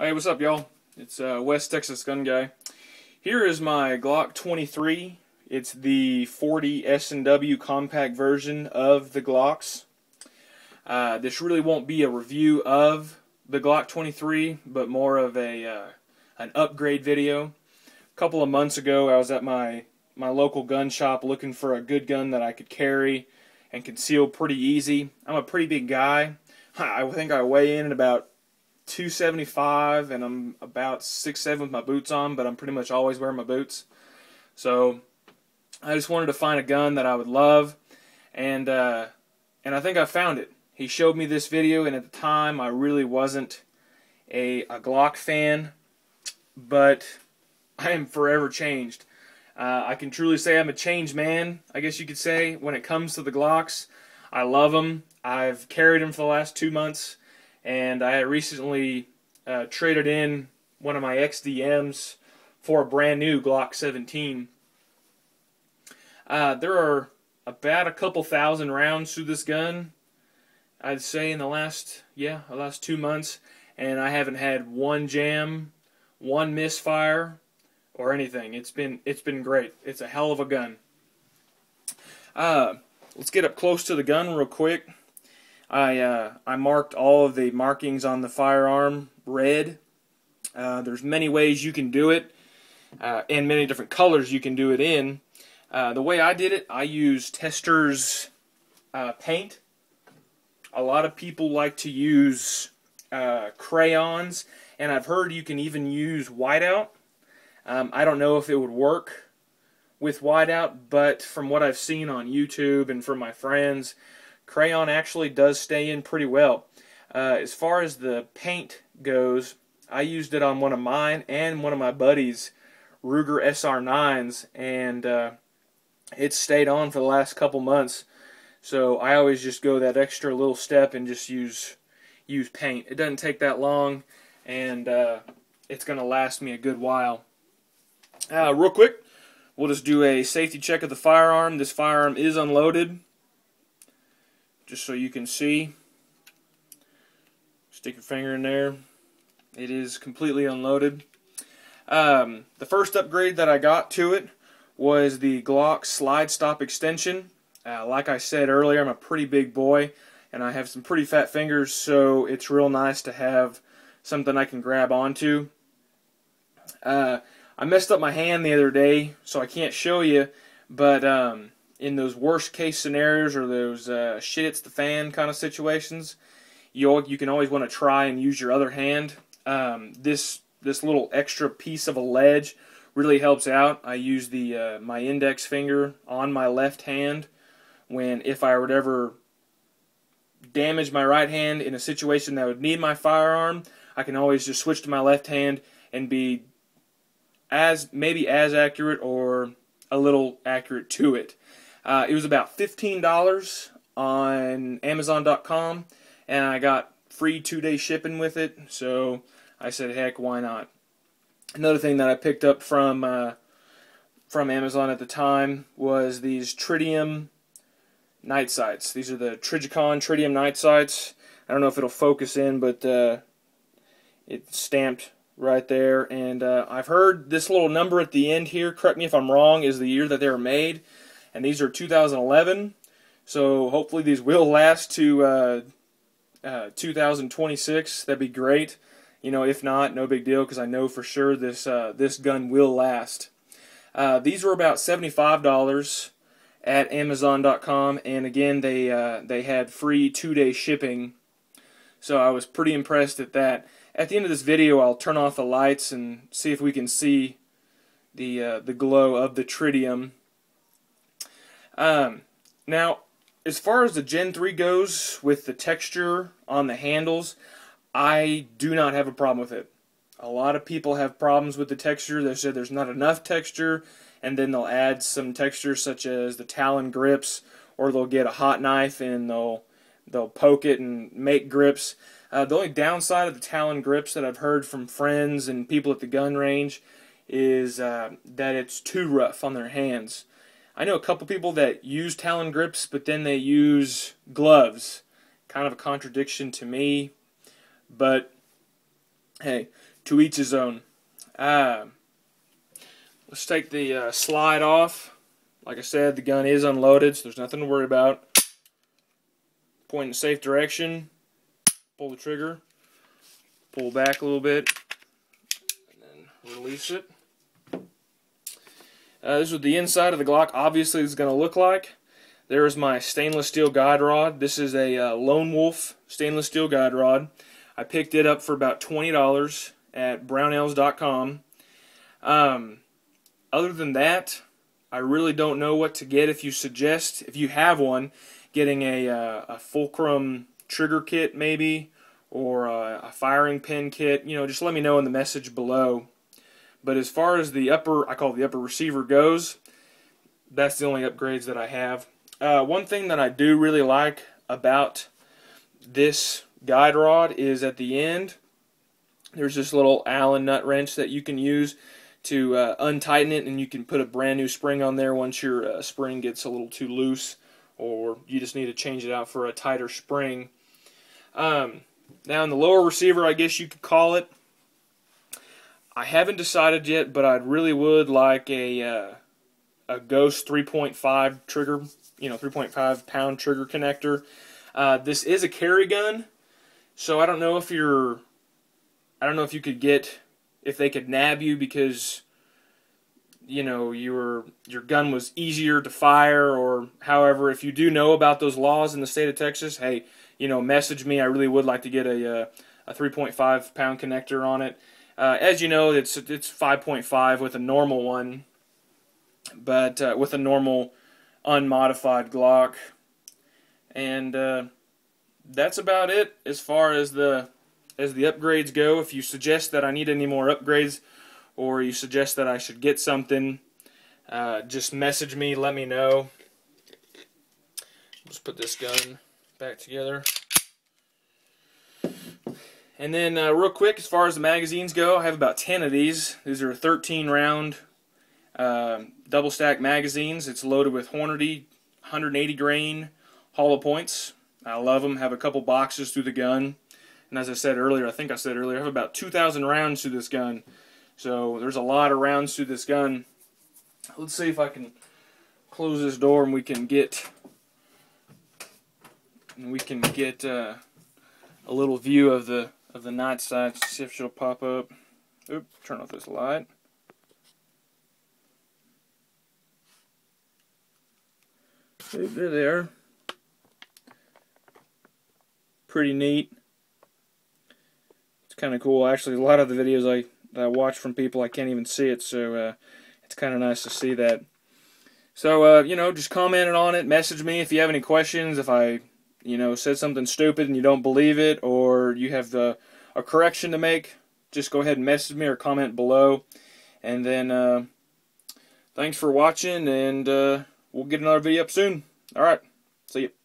Hey, what's up, y'all? It's West Texas Gun Guy. Here is my Glock 23. It's the 40 S&W compact version of the Glocks. This really won't be a review of the Glock 23, but more of an upgrade video. A couple of months ago, I was at my local gun shop looking for a good gun that I could carry and conceal pretty easy. I'm a pretty big guy. I think I weigh in at about 275, and I'm about 6'7" with my boots on, but I'm pretty much always wearing my boots. So I just wanted to find a gun that I would love, and I think I found it. He showed me this video, and at the time I really wasn't a Glock fan, but I am forever changed. I can truly say I'm a changed man, I guess you could say, when it comes to the Glocks. I love them. I've carried them for the last 2 months. And I recently traded in one of my XDMs for a brand new Glock 17. There are about a couple thousand rounds through this gun, I'd say, in the last 2 months, and I haven't had one jam, one misfire, or anything. It's been great. It's a hell of a gun. Let's get up close to the gun real quick. I marked all of the markings on the firearm red. There's many ways you can do it, and many different colors you can do it in. The way I did it, I used Tester's paint. A lot of people like to use crayons, and I've heard you can even use whiteout. I don't know if it would work with whiteout, but from what I've seen on YouTube and from my friends, crayon actually does stay in pretty well. As far as the paint goes, I used it on one of mine and one of my buddies' Ruger SR9s, and it's stayed on for the last couple months. So I always just go that extra little step and just use paint. It doesn't take that long, and it's going to last me a good while. Real quick, we'll just do a safety check of the firearm. This firearm is unloaded, just so you can see. Stick your finger in there. It is completely unloaded. The first upgrade that I got to it was the Glock slide stop extension. Like I said earlier, I'm a pretty big boy, and I have some pretty fat fingers, so it's real nice to have something I can grab onto. I messed up my hand the other day, so I can't show you, but in those worst case scenarios, or those shit hits the fan kind of situations, you can always want to try and use your other hand. This little extra piece of a ledge really helps out. I use my index finger on my left hand if I would ever damage my right hand in a situation that would need my firearm. I can always just switch to my left hand and be maybe as accurate or a little accurate to it. It was about $15 on Amazon.com, and I got free 2-day shipping with it, so I said, heck, why not? Another thing that I picked up from Amazon at the time was these tritium night sights. These are the Trigicon tritium night sights. I don't know if it'll focus in, but it's stamped right there, and I've heard this little number at the end here, correct me if I'm wrong, is the year that they were made, and these are 2011, so hopefully these will last to 2026. That'd be great. You know, if not, no big deal, because I know for sure this gun will last. These were about $75 at Amazon.com, and again, they had free 2-day shipping, so I was pretty impressed at that. At the end of this video, I'll turn off the lights and see if we can see the glow of the tritium. Now, as far as the Gen 3 goes, with the texture on the handles, I do not have a problem with it. A lot of people have problems with the texture. They said there's not enough texture, and then they'll add some texture such as the Talon grips, or they'll get a hot knife and they'll poke it and make grips. The only downside of the Talon grips that I've heard from friends and people at the gun range is that it's too rough on their hands. I know a couple people that use Talon grips, but then they use gloves. Kind of a contradiction to me, but hey, to each his own. Let's take the slide off. Like I said, the gun is unloaded, so there's nothing to worry about. Point in a safe direction. Pull the trigger. Pull back a little bit. And then release it. This is what the inside of the Glock obviously is going to look like. There is my stainless steel guide rod. This is a Lone Wolf stainless steel guide rod. I picked it up for about $20 at brownells.com. Other than that, I really don't know what to get. If you have one, getting a fulcrum trigger kit maybe, or a firing pin kit, just let me know in the message below. But as far as the I call it the upper receiver goes, that's the only upgrades that I have. One thing that I do really like about this guide rod is at the end, there's this little Allen nut wrench that you can use to untighten it, and you can put a brand new spring on there once your spring gets a little too loose, or you just need to change it out for a tighter spring. Now in the lower receiver, I guess you could call it, I haven't decided yet, but I really would like a Ghost 3.5 trigger, 3.5 pound trigger connector. This is a carry gun, so I don't know if you could get, if they could nab you because your gun was easier to fire, or however. If you do know about those laws in the state of Texas, hey, message me. I really would like to get a 3.5 pound connector on it. As you know, it's 5.5 with a normal one, but with a normal unmodified Glock. And that's about it as far as the upgrades go. If you suggest that I need any more upgrades, or you suggest that I should get something, just message me, let me know. Let's put this gun back together. And then real quick, as far as the magazines go, I have about 10 of these. These are 13 round double stack magazines. It's loaded with Hornady 180 grain hollow points. I love them. Have a couple boxes through the gun. And as I said earlier, I have about 2,000 rounds through this gun. So there's a lot of rounds through this gun. Let's see if I can close this door and we can get a little view of the night sight. See if she'll pop up. Oop, turn off this light. Oop, there they are. Pretty neat. It's kind of cool. Actually, a lot of the videos that I watch from people, I can't even see it, so it's kind of nice to see that. So, just comment on it. Message me if you have any questions. If I, said something stupid and you don't believe it, or you have a correction to make, just go ahead and message me or comment below. And then, thanks for watching, and we'll get another video up soon. Alright, see you.